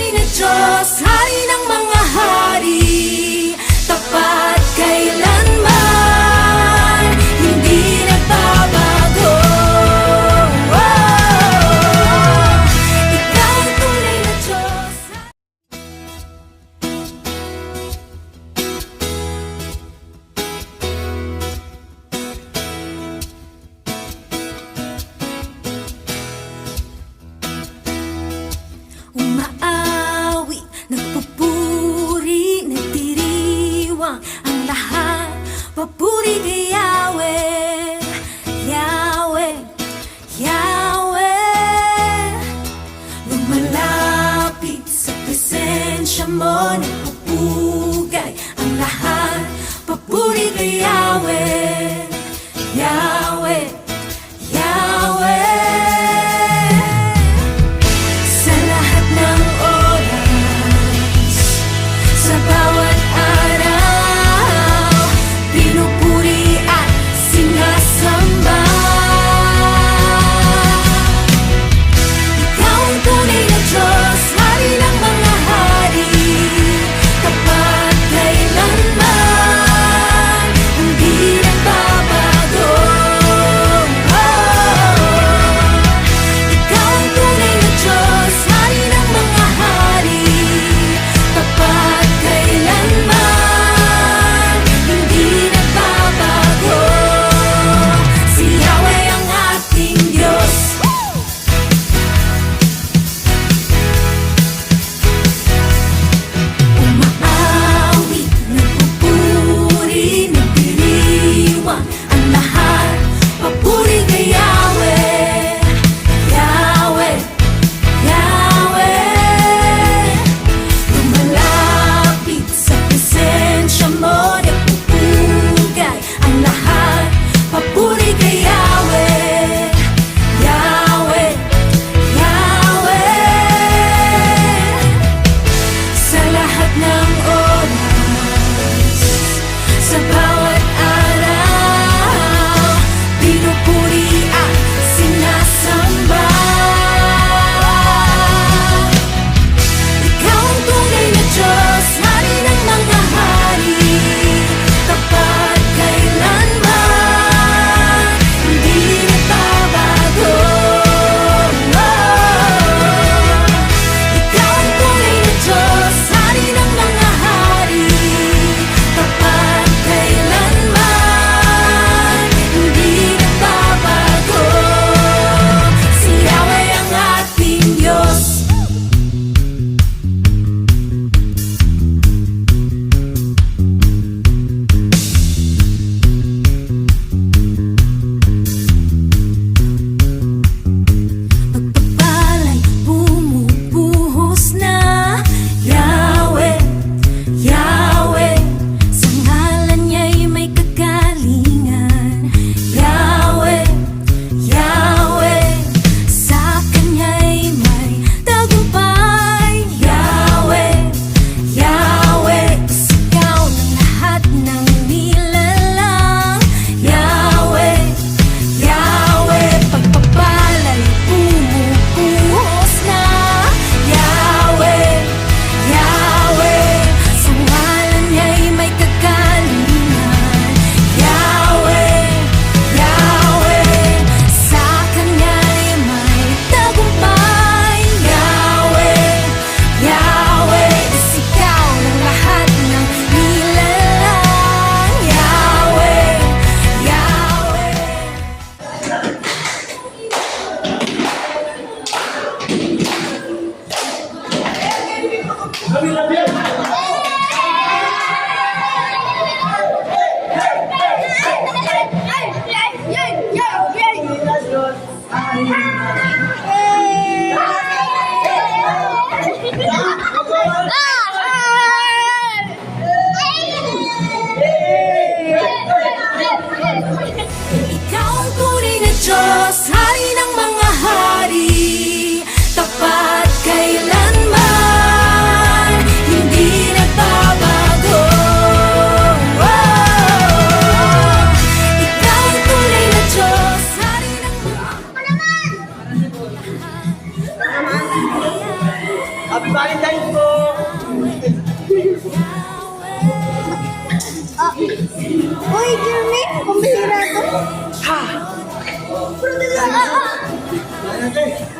tunay na Diyos, hari ng mga hari, tapat kailanman, hindi nagbabago. Ikaw ang tunay na Diyos. Umaawi, nagpupuri, nagdiriwang ang lahat. Papuri kay Yahweh, Yahweh, Yahweh. Lumalapit sa presensya mo, nagpupugay ang lahat. Papuri kay Yahweh, Yahweh, Yahweh. Sa lahat ng oras, sa bawat araw, pinupuri at sinasamba. Ikaw ang tunay na Diyos, hari ng mga hari, tapat kailanman, hindi nagbabago. Ikaw ang tunay na Diyos, hari ng mga hari, tapat kailanman, hindi nagbabago. Si Yahweh ang ating Diyos. Umaawi, nagpupuri, nagdiriwang ang lahat. Papuri kay Yahweh, Yahweh, Yahweh. Lumalapit sa presensya mo, nagpupugay ang lahat. Papuri kay Yahweh, Yahweh, Yahweh. Sa lahat ng oras, sa bawat araw, pinupuri at sinasamba. Ikaw ang tunay na Diyos, hari ng mga hari, tapat kailanman, hindi nagbabago. Ikaw ang tunay na Diyos, hari ng mga hari, tapat kailanman, hindi nagbabago. Si Yahweh ang ating Diyos. Pagpapalay, bumubuhos na. Yahweh, Yahweh, sa ngalan niya'y may kagalingan. Yahweh, Yahweh, sa Kanya'y may tagumpay. Yahweh, Yahweh, isigaw ng lahat ng nilalang. Yahweh, Yahweh, pagpapalay, bumubuhos na. Yahweh, Yahweh, sa ngalan niya'y may kagalingan. Yahweh, Yahweh, sa Kanya'y may tagumpay. Yahweh, Yahweh, isigaw ng lahat ng nilalang. Yahweh, Yahweh. Ikaw ang tunay na Diyos, hari ng mga hari, tapat kailanman, Valentine's po! Uy, Jeremy, pambihira to. Ha! Ah, ah. Ano natin?